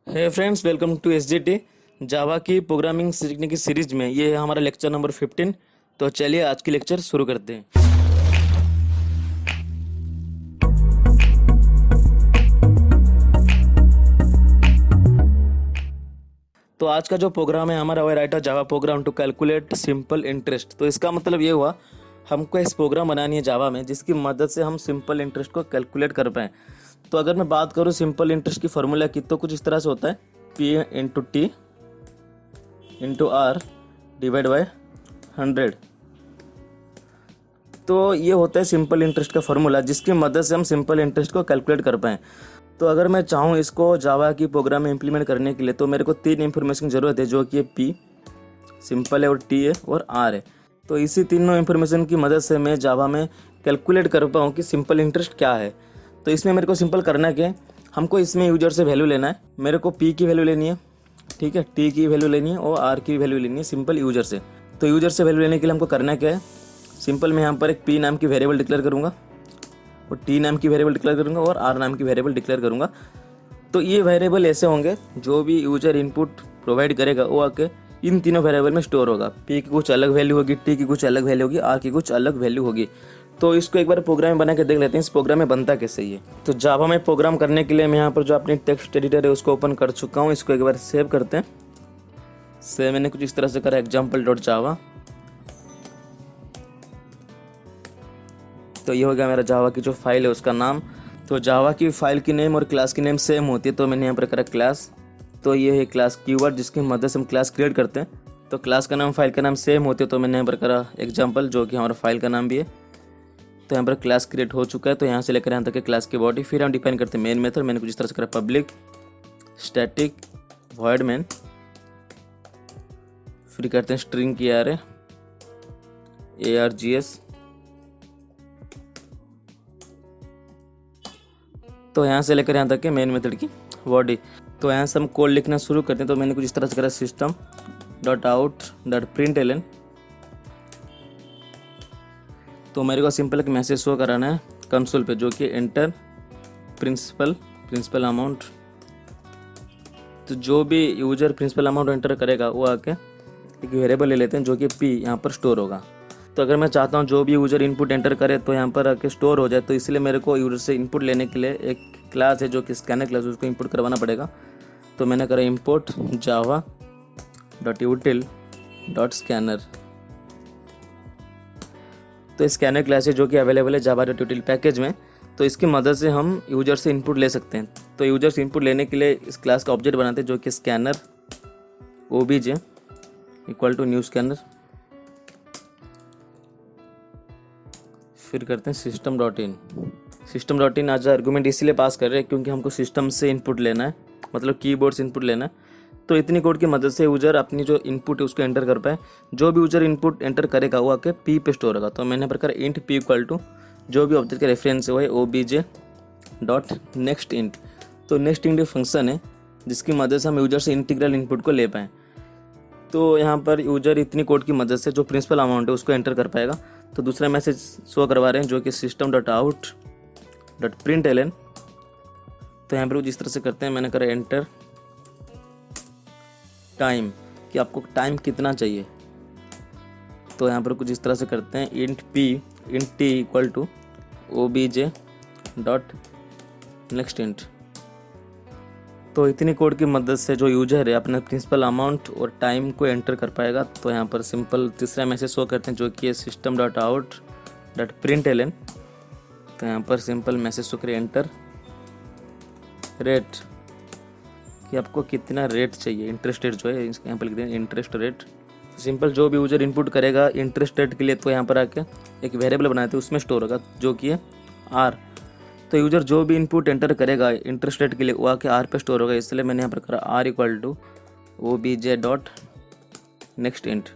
Hey friends, welcome to SGT Java की programming सीखने की सीरीज में ये है हमारा लेक्चर नंबर 15। तो चलिए आज की लेक्चर शुरू करते हैं। तो आज का जो प्रोग्राम है हमारा वो write a Java program to calculate simple interest. तो इसका मतलब ये हुआ हमको इस प्रोग्राम बनानी है जावा में जिसकी मदद से हम सिंपल इंटरेस्ट को कैलकुलेट कर पाएँ। तो अगर मैं बात करूँ सिंपल इंटरेस्ट की फॉर्मूला की, तो कुछ इस तरह से होता है P into T into R divide by 100। तो ये होता है सिंपल इंटरेस्ट का फॉर्मूला जिसकी मदद से हम सिंपल इंटरेस्ट को कैलकुलेट कर पाएँ। तो अगर मैं चाहूँ इसको जावा की प्रोग्राम में इम्प्लीमेंट करने के लिए, तो मेरे को 3 इन्फॉर्मेशन की ज़रूरत है, जो कि पी सिंपल है और टी है और आर है। तो इसी तीनों इन्फॉर्मेशन की मदद से मैं जावा में कैलकुलेट कर पाऊँ कि सिंपल इंटरेस्ट क्या है। तो इसमें मेरे को सिंपल करना क्या है, हमको इसमें यूजर से वैल्यू लेना है। मेरे को पी की वैल्यू लेनी है, ठीक है, टी की वैल्यू लेनी है और आर की वैल्यू लेनी है सिंपल यूजर से। तो यूजर से वैल्यू लेने के लिए हमको करना क्या है, सिंपल मैं यहाँ पर एक पी नाम की वेरिएबल डिक्लेयर करूँगा और टी नाम की वेरिएबल डिक्लेयर करूँगा और आर नाम की वेरिएबल डिक्लेयर करूँगा। तो ये वेरिएबल ऐसे होंगे, जो भी यूजर इनपुट प्रोवाइड करेगा वो आके इन तीनों वेरिएबल में स्टोर होगा। पी की कुछ अलग वैल्यू होगी, टी की कुछ अलग वैल्यू होगी, आर की कुछ अलग वैल्यू होगी। तो इसको एक बार प्रोग्राम में बना के देख लेते हैं इस प्रोग्राम में बनता कैसे ये। तो जावा में प्रोग्राम करने के लिए मैं यहाँ पर जो अपनी टेक्स्ट एडिटर है उसको ओपन कर चुका हूँ। इसको एक बार सेव करते हैं। सेव मैंने कुछ इस तरह से करा, example.java। तो ये हो गया मेरा जावा की जो फाइल है उसका नाम। तो जावा की फाइल की नेम और क्लास की नेम सेम होती है, तो मैंने यहाँ पर करा क्लास। तो ये है क्लास कीवर्ड जिसकी मदद से हम क्लास क्रिएट करते हैं। तो क्लास का नाम फाइल का नाम सेम होते हैं, तो मैंने यहाँ पर करा एग्जाम्पल, जो कि हमारा फाइल का नाम भी है। तो यहाँ पर क्लास क्रिएट हो चुका है। तो यहाँ से लेकर यहाँ तक के क्लास की बॉडी, फिर हम डिफाइन करते हैं मेन मेथड। मैंने कुछ इस तरह से करा पब्लिक स्टैटिक वॉइड मेन, फिर करते हैं स्ट्रिंग की args। तो यहाँ से लेकर यहाँ तक के मेन मेथड की बॉडी। तो यहाँ से हम कोड लिखना शुरू करते हैं। तो मैंने कुछ इस तरह से करा system dot out dot print l n. तो मेरे को सिंपल एक मैसेज शो कराना है कंसोल पे, जो कि एंटर प्रिंसिपल अमाउंट। तो जो भी यूजर प्रिंसिपल अमाउंट एंटर करेगा वो आके एक वेरिएबल ले लेते हैं जो कि पी यहाँ पर स्टोर होगा। तो अगर मैं चाहता हूँ जो भी यूजर इनपुट एंटर करे तो यहाँ पर आके स्टोर हो जाए, तो इसलिए मेरे को यूजर से इनपुट लेने के लिए एक क्लास है जो कि स्कैनर क्लास, उसको इंपोर्ट करवाना पड़ेगा। तो मैंने करा import Java dot यूटिल dot scanner. तो स्कैनर क्लास है जो कि अवेलेबल है जावा डॉट यूटिल पैकेज में। तो इसकी मदद से हम यूजर से इनपुट ले सकते हैं। तो यूजर से इनपुट लेने के लिए इस क्लास का ऑब्जेक्ट बनाते हैं जो कि scanner obj equal to new scanner. फिर करते हैं सिस्टम डॉट इन आज आर्गूमेंट इसीलिए पास कर रहे हैं क्योंकि हमको सिस्टम से इनपुट लेना है, मतलब कीबोर्ड से इनपुट लेना है। तो इतनी कोड की मदद से यूजर अपनी जो इनपुट है उसको एंटर कर पाए। जो भी यूजर इनपुट एंटर करेगा वो आके पी पे स्टोर होगा। तो मैंने प्रकार इंट पी इक्वल टू जो भी ऑब्जेक्ट का रेफरेंस है वो है obj डॉट नेक्स्ट इंट। तो नेक्स्ट इंट फंक्शन है जिसकी मदद से हम यूजर से इंटीग्रल इनपुट को ले पाएँ। तो यहाँ पर यूजर इतनी कोड की मदद से जो प्रिंसिपल अमाउंट है उसको एंटर कर पाएगा। तो दूसरा मैसेज शो करवा रहे हैं जो कि system dot out dot print l n. तो यहाँ पर कुछ इस तरह से करते हैं, मैंने करा एंटर टाइम, कि आपको टाइम कितना चाहिए। तो यहाँ पर कुछ इस तरह से करते हैं int T equal to obj dot next int. तो इतनी कोड की मदद से जो यूजर है अपने प्रिंसिपल अमाउंट और टाइम को एंटर कर पाएगा। तो यहाँ पर सिंपल तीसरा मैसेज शो करते हैं जो कि है system dot out dot print l n. तो यहाँ पर सिंपल मैसेज शो करें एंटर रेट, कि आपको कितना रेट चाहिए, इंटरेस्ट रेट जो है यहाँ पर लिख दें इंटरेस्ट रेट। सिंपल जो भी यूजर इनपुट करेगा इंटरेस्ट रेट के लिए, तो यहाँ पर आके एक वेरिएबल बनाते हैं उसमें स्टोर होगा जो कि है आर। तो यूजर जो भी इनपुट एंटर करेगा इंटरेस्ट रेट के लिए वो आके आर पे स्टोर होगा, इसलिए मैंने यहाँ पर करा R equal to obj dot next int.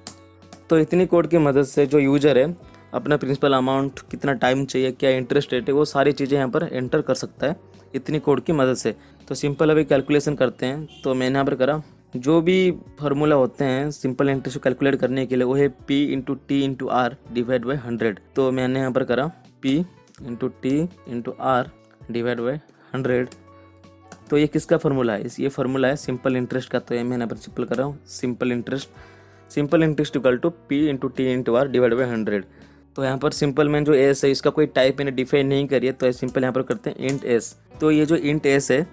तो इतनी कोड की मदद से जो यूजर है अपना प्रिंसिपल अमाउंट, कितना टाइम चाहिए, क्या इंटरेस्ट रेट है, वो सारी चीज़ें यहाँ पर एंटर कर सकता है इतनी कोड की मदद से। तो सिंपल अभी कैलकुलेशन करते हैं। तो मैंने यहाँ पर करा जो भी फार्मूला होते हैं सिंपल इंटरेस्ट को कैलकुलेट करने के लिए वो है P into T into R divide by 100। तो मैंने यहाँ पर करा P into T into R divide by 100। तो ये किसका फार्मूला है? ये फार्मूला है सिंपल इंटरेस्ट का। तो ये मैं यहाँ पर सिंपल कर रहा हूँ, simple interest equal to P into T into R divide by 100। तो यहाँ पर सिंपल में जो एस है इसका कोई टाइप मैंने डिफाइन नहीं करी है, तो सिंपल यहाँ पर करते हैं इंट एस। तो ये जो इंट एस है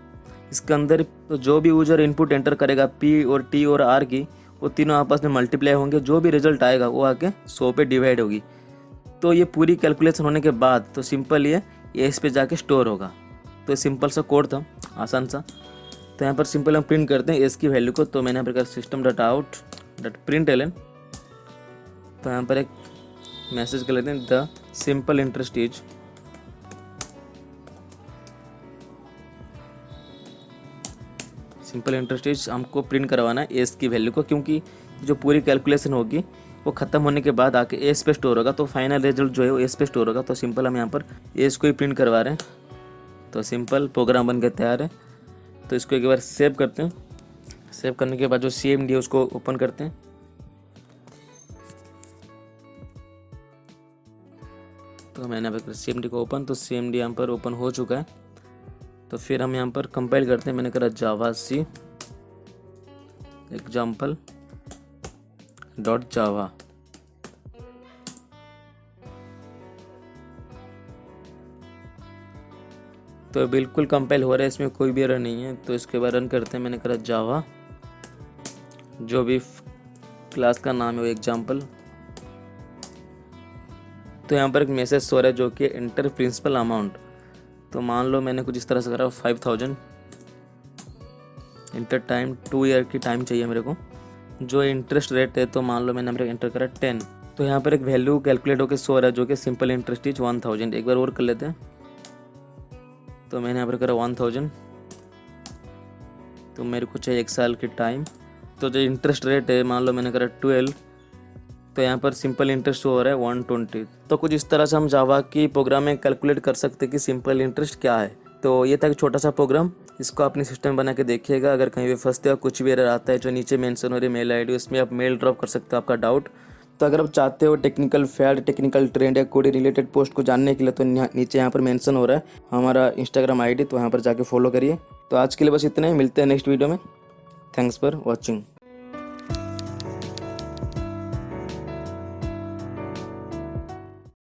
इसके अंदर तो जो भी यूजर इनपुट एंटर करेगा पी और टी और आर की, वो तीनों आपस में मल्टीप्लाई होंगे, जो भी रिजल्ट आएगा वो आके 100 पे डिवाइड होगी। तो ये पूरी कैलकुलेशन होने के बाद तो सिंपल ये एस पे जाके स्टोर होगा। तो सिंपल सा कोड था, आसान सा। तो यहाँ पर सिंपल हम प्रिंट करते हैं एस की वैल्यू को। तो मैंने यहाँ पर system dot out dot print ln, तो यहाँ पर एक मैसेज कर लेते हैं द सिंपल इंटरेस्ट इज हमको प्रिंट करवाना है एस की वैल्यू को, क्योंकि जो पूरी कैलकुलेशन होगी वो ख़त्म होने के बाद आके एस पे स्टोर होगा। तो फाइनल रिजल्ट जो है वो एस पे स्टोर होगा। तो सिंपल हम यहाँ पर एस को ही प्रिंट करवा रहे हैं। तो सिंपल प्रोग्राम बन के तैयार है। तो इसको एक बार सेव करते हैं। सेव करने के बाद जो CMD है उसको ओपन करते हैं। तो मैंने यहाँ पर CMD को ओपन, तो CMD यहाँ पर ओपन हो चुका है। तो फिर हम यहाँ पर कंपाइल करते हैं। मैंने करा जावा सी एग्जाम्पल डॉट जावा। तो बिल्कुल कंपाइल हो रहा है, इसमें कोई भी एरर नहीं है। तो इसके बाद रन करते हैं। मैंने करा जावा, जो भी क्लास का नाम है वो एग्जाम्पल। तो यहाँ पर एक मैसेज सो रहा है जो कि एंटर प्रिंसिपल अमाउंट। तो मान लो मैंने कुछ इस तरह से करा 5000 इंटर टाइम 2 ईयर की टाइम चाहिए मेरे को। जो इंटरेस्ट रेट है तो मान लो मैंने मेरे एंटर करा 10। तो यहाँ पर एक वैल्यू कैलकुलेट होकर सो रहा है जो कि सिंपल इंटरेस्ट इज 1000। एक बार और कर लेते हैं। तो मैंने यहाँ पर करा 1000। तो मेरे को चाहिए 1 साल की टाइम। तो जो इंटरेस्ट रेट है मान लो मैंने करा 12। तो यहाँ पर सिंपल इंटरेस्ट हो रहा है 120। तो कुछ इस तरह से हम जावा की प्रोग्राम में कैलकुलेट कर सकते हैं कि सिंपल इंटरेस्ट क्या है। तो ये था एक छोटा सा प्रोग्राम, इसको अपने सिस्टम बना के देखिएगा। अगर कहीं भी फंसते हो, कुछ भी एरर आता है, जो नीचे मेंशन हो रही मेल आईडी, उसमें आप मेल ड्रॉप कर सकते हो आपका डाउट। तो अगर आप चाहते हो टेक्निकल फैड, टेक्निकल ट्रेंड या कोई रिलेटेड पोस्ट को जानने के लिए, तो नीचे यहाँ पर मेंशन हो रहा है हमारा इंस्टाग्राम ID, तो यहाँ पर जाके फॉलो करिए। तो आज के लिए बस इतना ही, मिलते हैं नेक्स्ट वीडियो में। Thanks for watching.